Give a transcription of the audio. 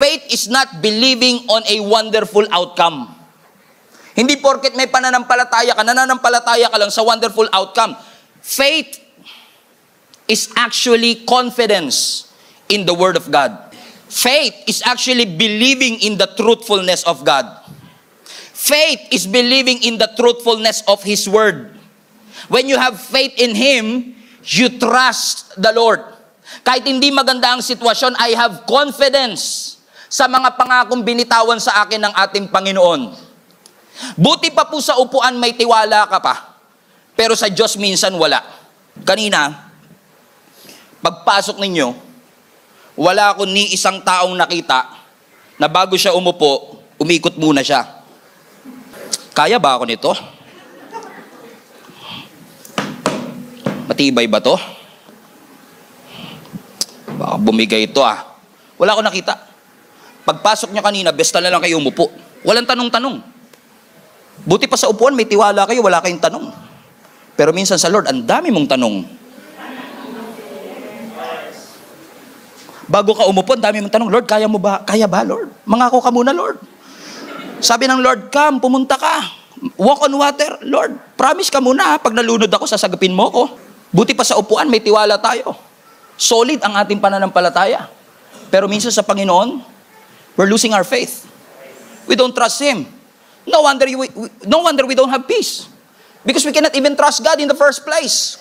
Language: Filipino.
faith is not believing on a wonderful outcome. Hindi porket may pananampalataya ka lang sa wonderful outcome. Faith is actually confidence in the Word of God. Faith is actually believing in the truthfulness of God. Faith is believing in the truthfulness of His Word. When you have faith in Him, you trust the Lord. Kahit hindi maganda ang sitwasyon, I have confidence sa mga pangakong binitawan sa akin ng ating Panginoon. Buti pa po sa upuan may tiwala ka pa, pero sa Diyos minsan wala. Kanina, pagpasok ninyo, wala ako ni isang taong nakita na bago siya umupo, umikot muna siya. Kaya ba ako nito? Matibay ba to? Baka bumigay ito ah. Wala ako nakita. Pagpasok niya kanina, besta na lang kayo umupo. Walang tanong-tanong. Buti pa sa upuan, may tiwala kayo, wala kayong tanong. Pero minsan sa Lord, ang dami mong tanong. Bago ka umupo, ang dami mong tanong, Lord, kaya mo ba? Kaya ba, Lord? Mangako ka muna, Lord. Sabi ng Lord, come, pumunta ka. Walk on water. Lord, promise ka muna, pag nalunod ako, sasagapin mo ko. Buti pa sa upuan, may tiwala tayo. Solid ang ating pananampalataya. Pero minsan sa Panginoon, we're losing our faith. We don't trust Him. No wonder we don't have peace. Because we cannot even trust God in the first place.